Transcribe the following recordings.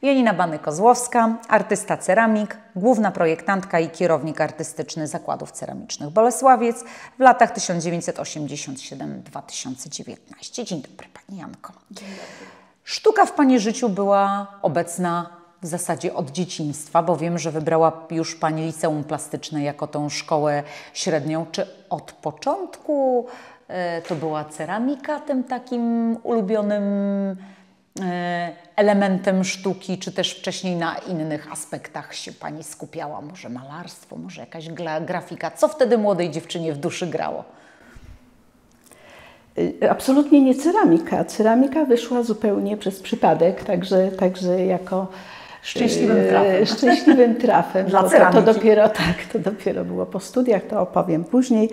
Janina Bany-Kozłowska, artysta ceramik, główna projektantka i kierownik artystyczny Zakładów Ceramicznych Bolesławiec w latach 1987-2019. Dzień dobry Pani Janko. Dzień dobry. Sztuka w Pani życiu była obecna w zasadzie od dzieciństwa, bo wiem, że wybrała już Pani liceum plastyczne jako tą szkołę średnią. Czy od początku to była ceramika tym takim ulubionym elementem sztuki, czy też wcześniej na innych aspektach się Pani skupiała? Może malarstwo, może jakaś grafika? Co wtedy młodej dziewczynie w duszy grało? Absolutnie nie ceramika. Ceramika wyszła zupełnie przez przypadek, także jako szczęśliwym trafem. Dla ceramiki. To dopiero było po studiach, to opowiem później.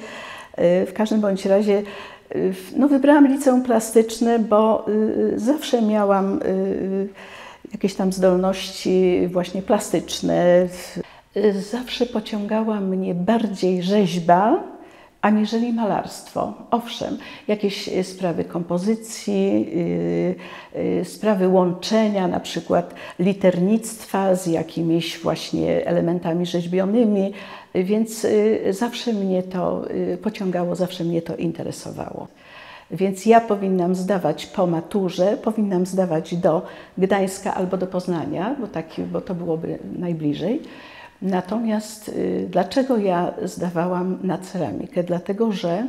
W każdym bądź razie wybrałam liceum plastyczne, bo zawsze miałam jakieś tam zdolności właśnie plastyczne. Zawsze pociągała mnie bardziej rzeźba, aniżeli malarstwo. Owszem, jakieś sprawy kompozycji, sprawy łączenia, na przykład liternictwa z jakimiś właśnie elementami rzeźbionymi, więc zawsze mnie to pociągało, zawsze mnie to interesowało. Więc ja powinnam zdawać po maturze, powinnam zdawać do Gdańska albo do Poznania, bo to byłoby najbliżej. Natomiast dlaczego ja zdawałam na ceramikę? Dlatego, że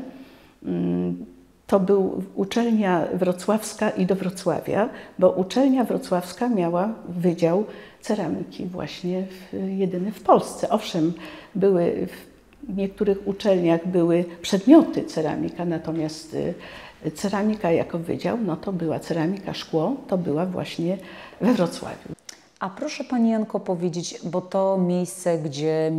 to był uczelnia wrocławska i do Wrocławia, bo uczelnia wrocławska miała wydział ceramiki właśnie jedyny w Polsce. Owszem, w niektórych uczelniach były przedmioty ceramika, natomiast ceramika jako wydział, no to była ceramika, szkło, to była właśnie we Wrocławiu. A proszę Pani Janko powiedzieć, bo to miejsce, gdzie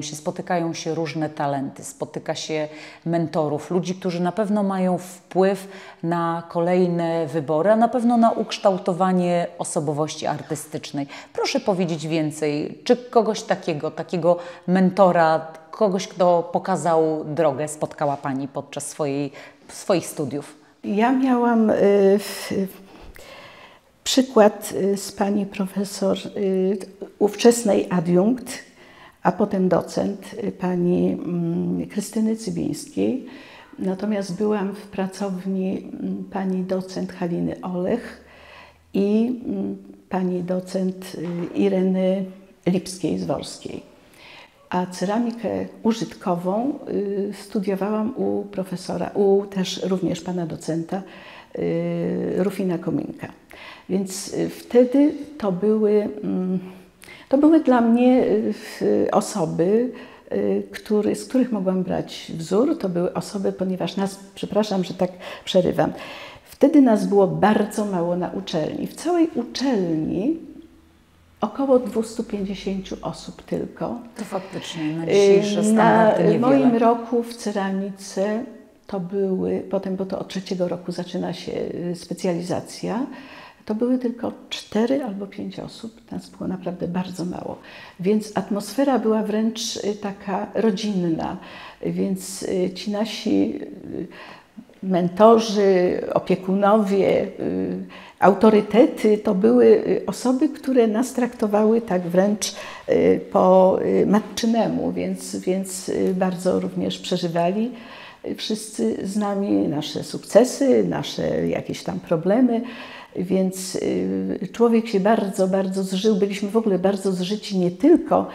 spotykają się różne talenty, spotyka się mentorów, ludzi, którzy na pewno mają wpływ na kolejne wybory, a na pewno na ukształtowanie osobowości artystycznej. Proszę powiedzieć więcej, czy kogoś takiego mentora, kogoś, kto pokazał drogę, spotkała Pani podczas swoich studiów? Ja miałam przykład z pani profesor, ówczesnej adiunkt, a potem docent, pani Krystyny Cybińskiej. Natomiast byłam w pracowni pani docent Haliny Olech i pani docent Ireny Lipskiej-Zworskiej. A ceramikę użytkową studiowałam u profesora, też również pana docenta Rufina Kominka. Więc wtedy to były dla mnie osoby, z których mogłam brać wzór. To były osoby, ponieważ przepraszam, że tak przerywam, wtedy nas było bardzo mało na uczelni. W całej uczelni około 250 osób tylko. To faktycznie na dzisiejsze standardy niewiele. Na moim roku w ceramice to potem, bo to od 3. roku zaczyna się specjalizacja, to były tylko 4 albo 5 osób, nas było naprawdę bardzo mało. Więc atmosfera była wręcz taka rodzinna, więc ci nasi mentorzy, opiekunowie, autorytety to były osoby, które nas traktowały tak wręcz po matczynemu, więc bardzo również przeżywali wszyscy z nami nasze sukcesy, nasze jakieś tam problemy. Więc człowiek się bardzo, bardzo zżył. Byliśmy w ogóle bardzo zżyci nie tylko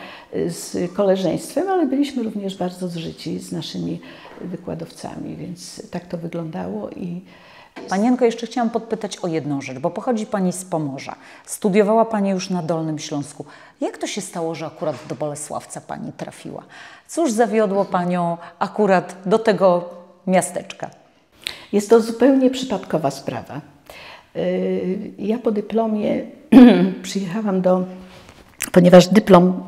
z koleżeństwem, ale byliśmy również bardzo zżyci z naszymi wykładowcami, więc tak to wyglądało. Pani Janko, jeszcze chciałam podpytać o jedną rzecz, bo pochodzi Pani z Pomorza. Studiowała Pani już na Dolnym Śląsku. Jak to się stało, że akurat do Bolesławca Pani trafiła? Cóż zawiodło Panią akurat do tego miasteczka? Jest to zupełnie przypadkowa sprawa. Ja po dyplomie przyjechałam ponieważ dyplom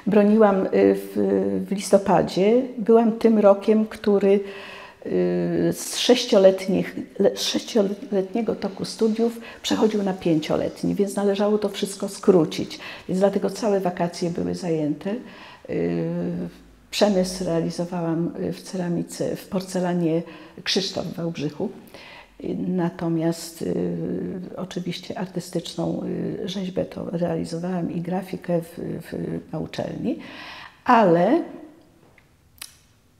broniłam w listopadzie, byłam tym rokiem, który z 6-letniego toku studiów przechodził na 5-letni, więc należało to wszystko skrócić. Więc dlatego całe wakacje były zajęte. Przemysł realizowałam w ceramice, w porcelanie Krzysztof w Wałbrzychu. Natomiast oczywiście artystyczną rzeźbę to realizowałam i grafikę na uczelni, ale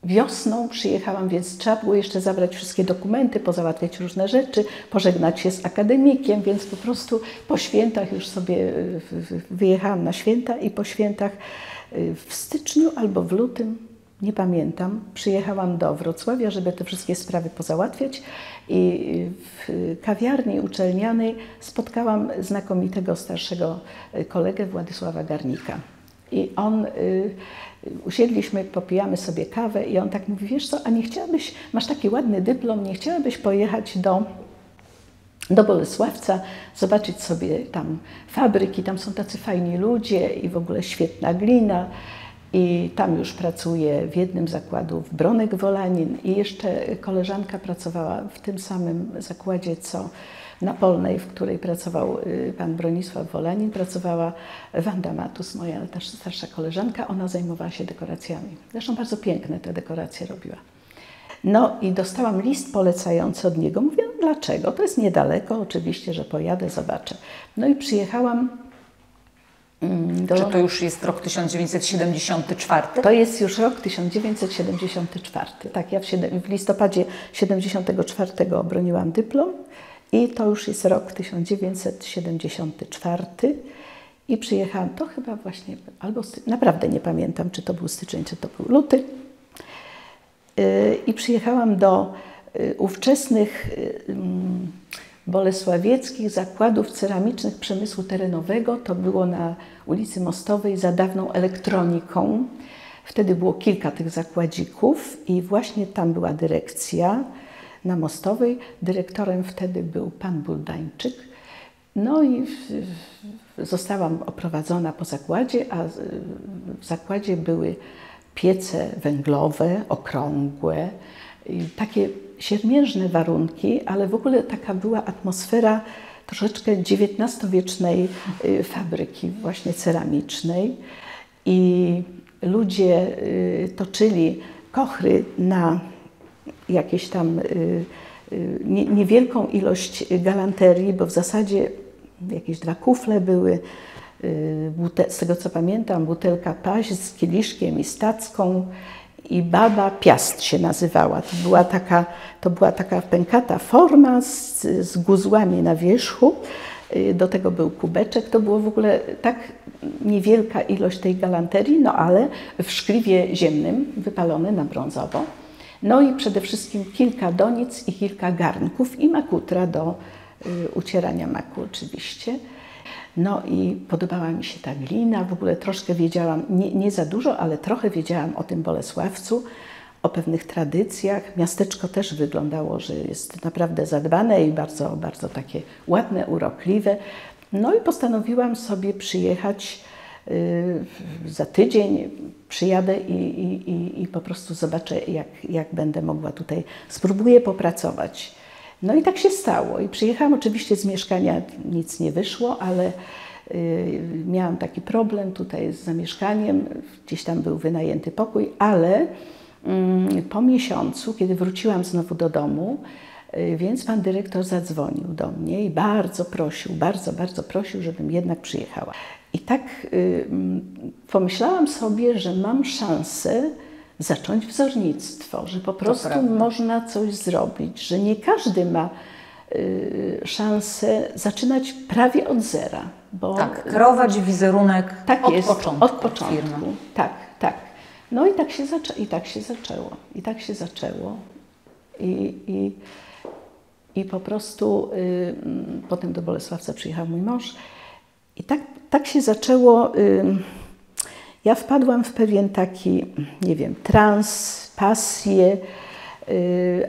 wiosną przyjechałam, więc trzeba było jeszcze zabrać wszystkie dokumenty, pozałatwiać różne rzeczy, pożegnać się z akademikiem, więc po prostu po świętach już sobie wyjechałam na święta i po świętach w styczniu albo w lutym, nie pamiętam, przyjechałam do Wrocławia, żeby te wszystkie sprawy pozałatwiać i w kawiarni uczelnianej spotkałam znakomitego starszego kolegę Władysława Garnika. I on, usiedliśmy, popijamy sobie kawę i on tak mówi, wiesz co, a nie chciałabyś, masz taki ładny dyplom, nie chciałabyś pojechać do Bolesławca, zobaczyć sobie tam fabryki, tam są tacy fajni ludzie i w ogóle świetna glina. I tam już pracuję w jednym z zakładów Bronek Wolanin i jeszcze koleżanka pracowała w tym samym zakładzie, co na Polnej, w której pracował pan Bronisław Wolanin, pracowała Wanda Matus, moja też starsza koleżanka. Ona zajmowała się dekoracjami. Zresztą bardzo piękne te dekoracje robiła. No i dostałam list polecający od niego. Mówię, no dlaczego? To jest niedaleko, oczywiście, że pojadę, zobaczę. No i przyjechałam Czy to już jest rok 1974? To jest już rok 1974. Tak, ja w listopadzie 1974 obroniłam dyplom i to już jest rok 1974 i przyjechałam, to chyba właśnie, albo naprawdę nie pamiętam, czy to był styczeń, czy to był luty. I przyjechałam do ówczesnych bolesławieckich zakładów ceramicznych przemysłu terenowego. To było na ulicy Mostowej za dawną elektroniką. Wtedy było kilka tych zakładzików i właśnie tam była dyrekcja na Mostowej. Dyrektorem wtedy był pan Buldańczyk. No i zostałam oprowadzona po zakładzie, a w zakładzie były piece węglowe, okrągłe, takie siermiężne warunki, ale w ogóle taka była atmosfera troszeczkę XIX-wiecznej fabryki właśnie ceramicznej i ludzie toczyli kochry na jakieś tam niewielką ilość galanterii, bo w zasadzie jakieś 2 kufle były, z tego co pamiętam, butelka paź z kieliszkiem i stacką i baba Piast się nazywała. To była taka pękata forma z guzłami na wierzchu. Do tego był kubeczek. To było w ogóle tak niewielka ilość tej galanterii, no ale w szkliwie ziemnym wypalone na brązowo. No i przede wszystkim kilka donic i kilka garnków i makutra do ucierania maku oczywiście. No i podobała mi się ta glina, w ogóle troszkę wiedziałam, nie za dużo, ale trochę wiedziałam o tym Bolesławcu, o pewnych tradycjach. Miasteczko też wyglądało, że jest naprawdę zadbane i bardzo, bardzo takie ładne, urokliwe. No i postanowiłam sobie przyjechać za tydzień, przyjadę i po prostu zobaczę, jak będę mogła tutaj, spróbuję popracować. No i tak się stało i przyjechałam, oczywiście z mieszkania nic nie wyszło, ale miałam taki problem tutaj z zamieszkaniem, gdzieś tam był wynajęty pokój, ale po miesiącu, kiedy wróciłam znowu do domu, więc pan dyrektor zadzwonił do mnie i bardzo prosił, bardzo prosił, żebym jednak przyjechała. I tak pomyślałam sobie, że mam szansę zacząć wzornictwo, że po prostu można coś zrobić, że nie każdy ma szansę zaczynać prawie od zera. Bo tak, kreować wizerunek tak od jest, początku. Od początku. Firmy. Tak, tak. No i tak się zaczęło. I po prostu potem do Bolesławca przyjechał mój mąż i tak się zaczęło. Ja wpadłam w pewien taki, nie wiem, trans, pasję,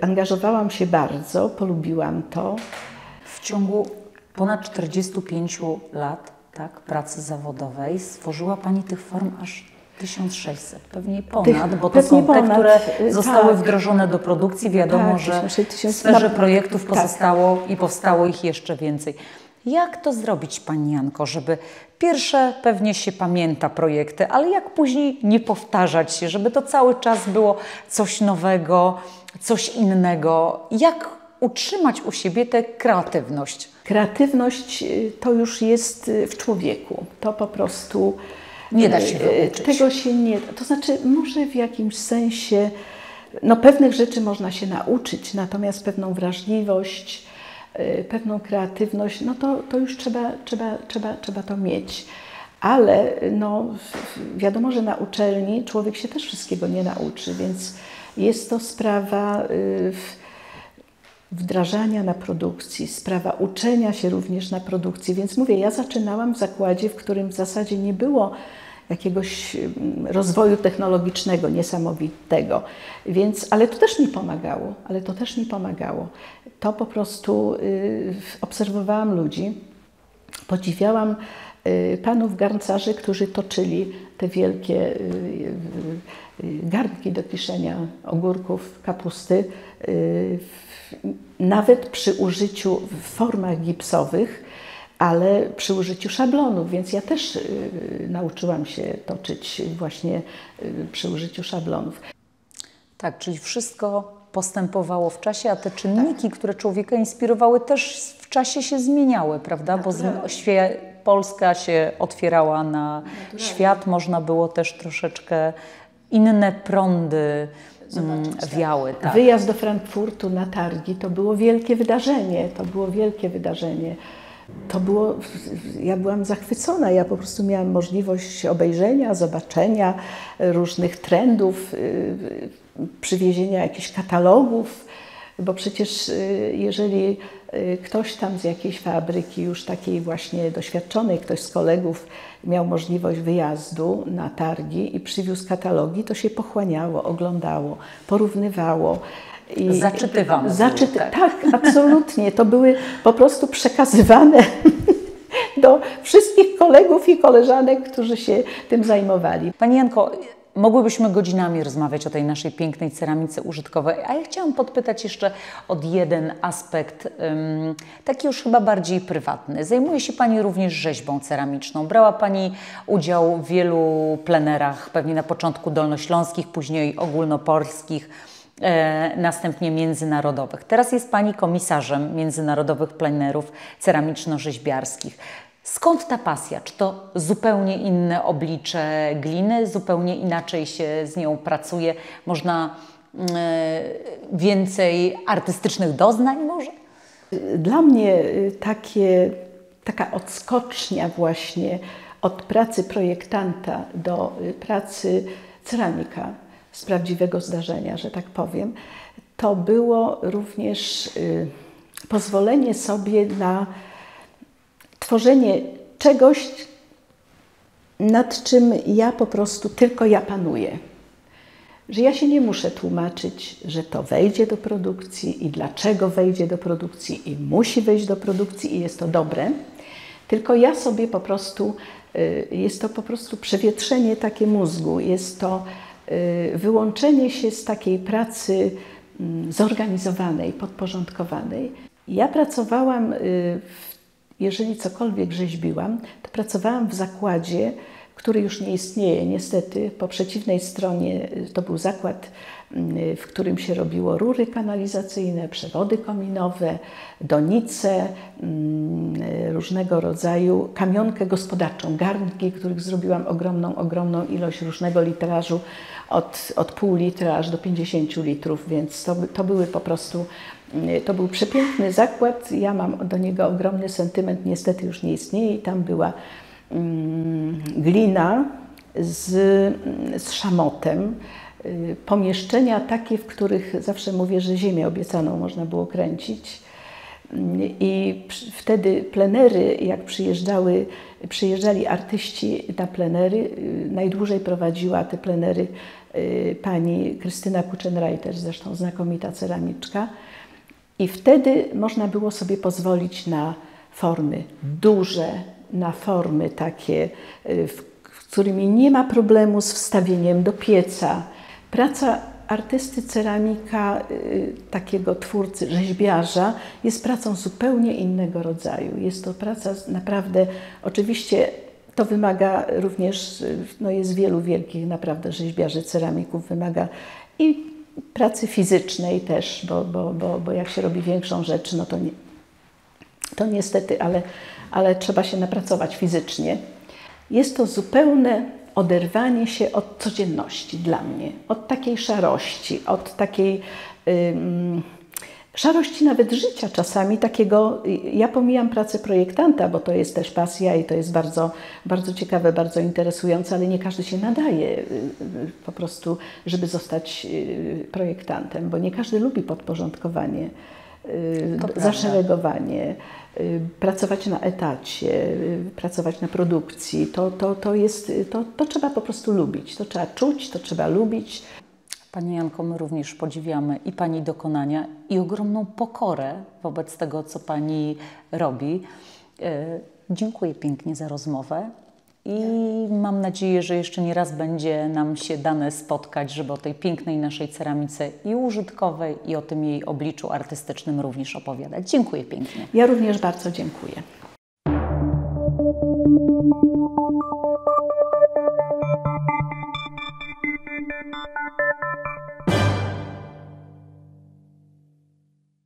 angażowałam się bardzo, polubiłam to. W ciągu ponad 45 lat pracy zawodowej stworzyła Pani tych form aż 1600, pewnie ponad, bo to są te, które zostały wdrożone do produkcji. Wiadomo, że w sferze projektów pozostało i powstało ich jeszcze więcej. Jak to zrobić, Pani Janko, żeby pierwsze pewnie się pamięta projekty, ale jak później nie powtarzać się, żeby to cały czas było coś nowego, coś innego? Jak utrzymać u siebie tę kreatywność? Kreatywność to już jest w człowieku. To po prostu Nie da się wyuczyć. Tego się nie da. To znaczy, może w jakimś sensie, no pewnych rzeczy można się nauczyć, natomiast pewną wrażliwość, pewną kreatywność, no to już trzeba to mieć. Ale no, wiadomo, że na uczelni człowiek się też wszystkiego nie nauczy, więc jest to sprawa wdrażania na produkcji, sprawa uczenia się również na produkcji. Więc mówię, ja zaczynałam w zakładzie, w którym w zasadzie nie było jakiegoś rozwoju technologicznego niesamowitego, więc, ale to też mi pomagało. To po prostu obserwowałam ludzi, podziwiałam panów garncarzy, którzy toczyli te wielkie garnki do kiszenia ogórków, kapusty, nawet przy użyciu w formach gipsowych, ale przy użyciu szablonów, więc ja też nauczyłam się toczyć właśnie przy użyciu szablonów. Tak, czyli wszystko postępowało w czasie, a te czynniki, które człowieka inspirowały, też w czasie się zmieniały, prawda? Bo Polska się otwierała na świat, można było też troszeczkę inne prądy wiały. Tak. Wyjazd do Frankfurtu na targi to było wielkie wydarzenie, ja byłam zachwycona, ja po prostu miałam możliwość obejrzenia, zobaczenia różnych trendów, przywiezienia jakichś katalogów, bo przecież jeżeli ktoś tam z jakiejś fabryki już takiej właśnie doświadczonej, ktoś z kolegów miał możliwość wyjazdu na targi i przywiózł katalogi, to się pochłaniało, oglądało, porównywało. Zaczytywano. Tak, absolutnie. To były po prostu przekazywane do wszystkich kolegów i koleżanek, którzy się tym zajmowali. Pani Janko, mogłybyśmy godzinami rozmawiać o tej naszej pięknej ceramice użytkowej, a ja chciałam podpytać jeszcze o jeden aspekt, taki już chyba bardziej prywatny. Zajmuje się Pani również rzeźbą ceramiczną. Brała Pani udział w wielu plenerach, pewnie na początku dolnośląskich, później ogólnopolskich, następnie międzynarodowych. Teraz jest Pani komisarzem międzynarodowych plenerów ceramiczno-rzeźbiarskich. Skąd ta pasja? Czy to zupełnie inne oblicze gliny, zupełnie inaczej się z nią pracuje? Można więcej artystycznych doznań może? Dla mnie taka odskocznia właśnie od pracy projektanta do pracy ceramika z prawdziwego zdarzenia, że tak powiem, to było również pozwolenie sobie na tworzenie czegoś, nad czym ja po prostu tylko ja panuję. Że ja się nie muszę tłumaczyć, że to wejdzie do produkcji i dlaczego wejdzie do produkcji i musi wejść do produkcji i jest to dobre. Tylko ja sobie po prostu, jest to po prostu przewietrzenie takie mózgu, jest to wyłączenie się z takiej pracy zorganizowanej, podporządkowanej. Ja pracowałam, jeżeli cokolwiek rzeźbiłam, to pracowałam w zakładzie, który już nie istnieje. Niestety po przeciwnej stronie to był zakład, w którym się robiło rury kanalizacyjne, przewody kominowe, donice, różnego rodzaju kamionkę gospodarczą, garnki, których zrobiłam ogromną ilość różnego litrażu, od pół litra aż do 50 litrów, więc to były po prostu, to był przepiękny zakład. Ja mam do niego ogromny sentyment, niestety już nie istnieje i tam była glina z szamotem, pomieszczenia takie, w których zawsze mówię, że ziemię obiecaną można było kręcić. I wtedy plenery, jak przyjeżdżali artyści na plenery, najdłużej prowadziła te plenery pani Krystyna Kuczenreiter, zresztą znakomita ceramiczka. I wtedy można było sobie pozwolić na formy duże, na formy takie, z którymi nie ma problemu z wstawieniem do pieca. Praca artysty ceramika, takiego twórcy, rzeźbiarza, jest pracą zupełnie innego rodzaju. Jest to praca naprawdę, oczywiście to wymaga również, no jest wielu wielkich naprawdę rzeźbiarzy, ceramików, wymaga i pracy fizycznej też, bo jak się robi większą rzecz, no to niestety, ale trzeba się napracować fizycznie. Jest to zupełne oderwanie się od codzienności dla mnie, od takiej szarości, od takiej szarości nawet życia czasami, takiego, ja pomijam pracę projektanta, bo to jest też pasja i to jest bardzo, bardzo ciekawe, bardzo interesujące, ale nie każdy się nadaje po prostu, żeby zostać projektantem, bo nie każdy lubi podporządkowanie, zaszeregowanie, pracować na etacie, pracować na produkcji. To trzeba po prostu lubić, to trzeba czuć, to trzeba lubić. Pani Janko, my również podziwiamy i Pani dokonania, i ogromną pokorę wobec tego, co Pani robi. Dziękuję pięknie za rozmowę i mam nadzieję, że jeszcze nie raz będzie nam się dane spotkać, żeby o tej pięknej naszej ceramice i użytkowej, i o tym jej obliczu artystycznym również opowiadać. Dziękuję pięknie. Ja również bardzo dziękuję.